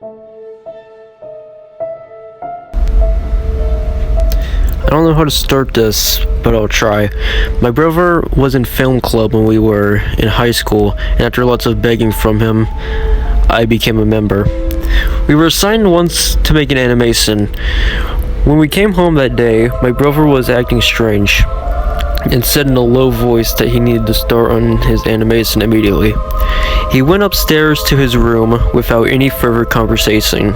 I don't know how to start this, but I'll try. My brother was in film club when we were in high school, and after lots of begging from him, I became a member. We were assigned once to make an animation. When we came home that day, my brother was acting strange and said in a low voice that he needed to start on his animation immediately. He went upstairs to his room without any further conversation.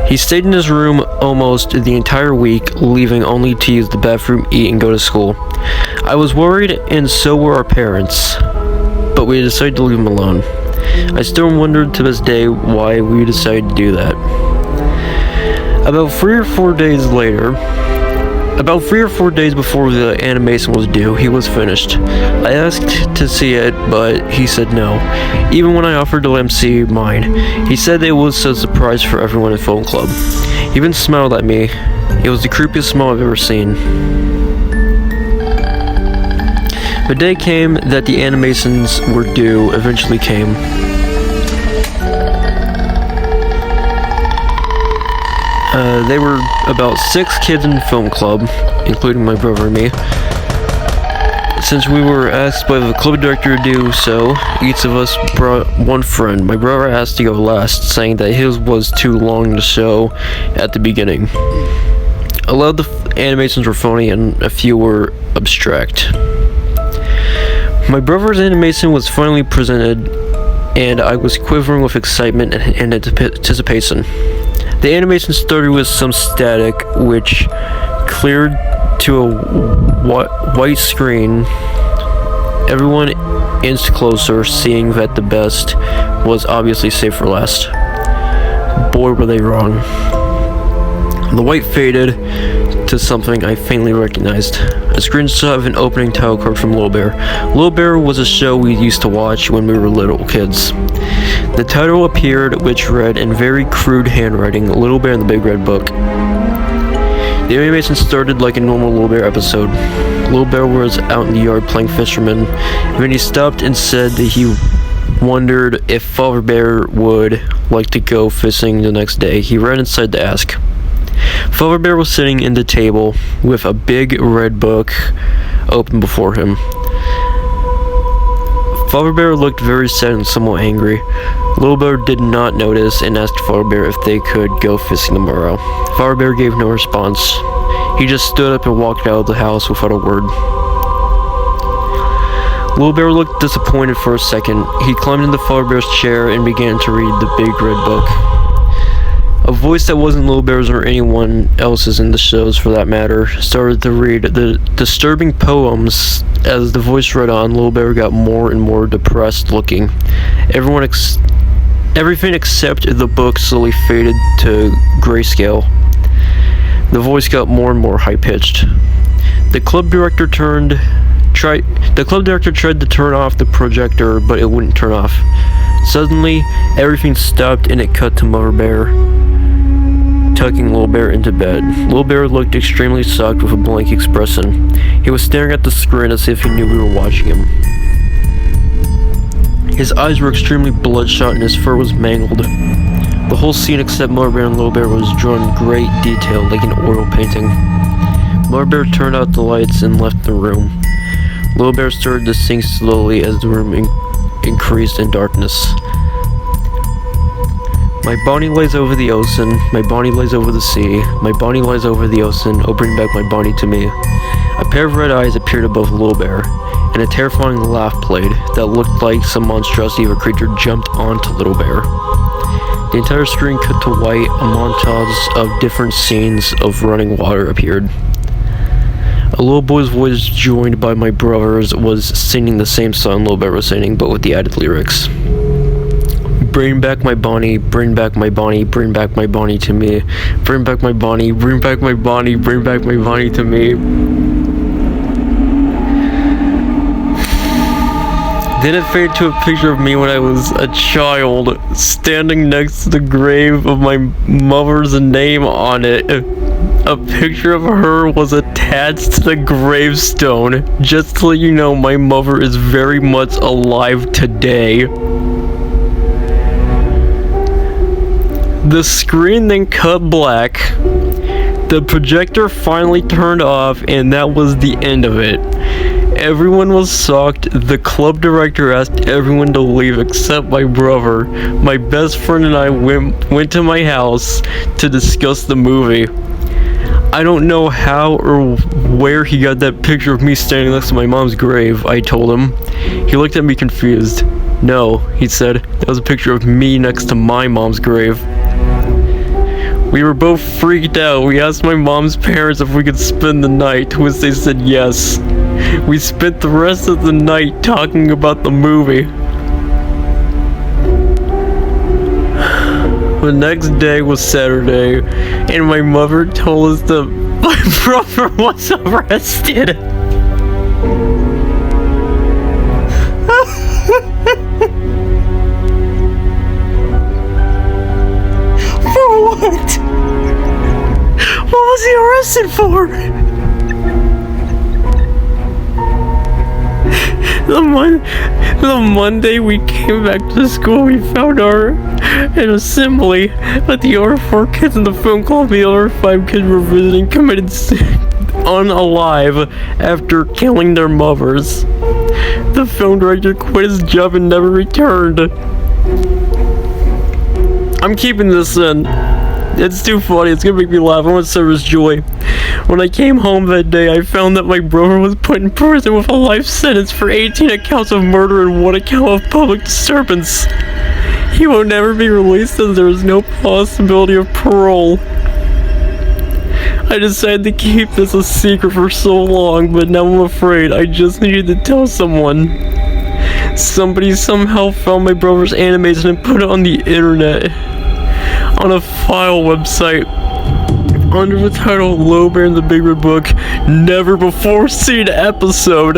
He stayed in his room almost the entire week, leaving only to use the bathroom, eat, and go to school. I was worried, and so were our parents, but we decided to leave him alone. I still wonder to this day why we decided to do that. About 3 or 4 days before the animation was due, he was finished. I asked to see it, but he said no. Even when I offered to let him see mine, he said it was a surprise for everyone in film club. He even smiled at me. It was the creepiest smile I've ever seen. The day came that the animations were due eventually came. They were about 6 kids in film club, including my brother and me. Since we were asked by the club director to do so, each of us brought one friend. My brother asked to go last, saying that his was too long to show at the beginning. A lot of the animations were funny and a few were abstract. My brother's animation was finally presented, and I was quivering with excitement and anticipation. The animation started with some static, which cleared to a white screen. Everyone inched closer, seeing that the best was obviously saved for last. Boy, were they wrong. The white faded to something I faintly recognized. A screenshot of an opening title card from Little Bear. Little Bear was a show we used to watch when we were little kids. The title appeared, which read in very crude handwriting, Little Bear in the Big Red Book. The animation started like a normal Little Bear episode. Little Bear was out in the yard playing fisherman, and then he stopped and said that he wondered if Father Bear would like to go fishing the next day. He ran inside to ask. Father Bear was sitting in the table with a big red book open before him. Father Bear looked very sad and somewhat angry. Little Bear did not notice and asked Father Bear if they could go fishing tomorrow. Father Bear gave no response. He just stood up and walked out of the house without a word. Little Bear looked disappointed for a second. He climbed into Father Bear's chair and began to read the big red book. A voice that wasn't Little Bear's or anyone else's in the shows for that matter started to read the disturbing poems. As the voice read on, Little Bear got more and more depressed looking. Everything except the book slowly faded to grayscale. The voice got more and more high-pitched. The club director tried to turn off the projector, but it wouldn't turn off. Suddenly, everything stopped and it cut to Mother Bear tucking Little Bear into bed. Little Bear looked extremely shocked with a blank expression. He was staring at the screen as if he knew we were watching him. His eyes were extremely bloodshot and his fur was mangled. The whole scene except Mother Bear and Little Bear was drawn in great detail like an oil painting. Mother Bear turned out the lights and left the room. Little Bear started to sink slowly as the room increased in darkness. My body lies over the ocean, my body lies over the sea, my body lies over the ocean, oh bring back my body to me. A pair of red eyes appeared above Little Bear, and a terrifying laugh played that looked like some monstrosity of a creature jumped onto Little Bear. The entire screen cut to white, a montage of different scenes of running water appeared. A little boy's voice joined by my brother's was singing the same song Little Bear was singing, but with the added lyrics. Bring back my Bonnie, bring back my Bonnie, bring back my Bonnie to me. Bring back my Bonnie, bring back my Bonnie, bring back my Bonnie to me. Then it faded to a picture of me when I was a child, standing next to the grave of my mother's name on it. A picture of her was attached to the gravestone. Just to let you know, my mother is very much alive today. The screen then cut black. The projector finally turned off, and that was the end of it. Everyone was shocked. The club director asked everyone to leave except my brother. My best friend and I went to my house to discuss the movie. I don't know how or where he got that picture of me standing next to my mom's grave, I told him. He looked at me confused. No, he said, that was a picture of me next to my mom's grave. We were both freaked out. We asked my mom's parents if we could spend the night, to which they said yes. We spent the rest of the night talking about the movie. The next day was Saturday, and my mother told us that my brother was arrested. For what? What was he arrested for? The Monday we came back to school, we found an assembly that the other 4 kids in the film club, the other 5 kids were visiting, committed unalive after killing their mothers. The film director quit his job and never returned. I'm keeping this in. It's too funny. It's gonna make me laugh. I want to serve joy. When I came home that day, I found that my brother was put in prison with a life sentence for 18 accounts of murder and 1 account of public disturbance. He will never be released as there is no possibility of parole. I decided to keep this a secret for so long, but now I'm afraid I just needed to tell someone. Somebody somehow found my brother's animation and put it on the internet. On a file website under the title Low Bear in the Big Red Book, Never Before Seen Episode,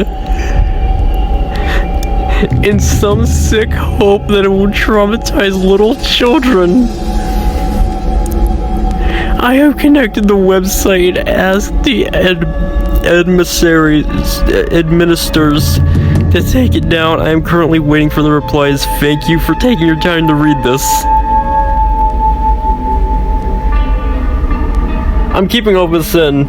in some sick hope that it will traumatize little children. I have connected the website and asked the administrators to take it down. I am currently waiting for the replies. Thank you for taking your time to read this. I'm keeping up with sin.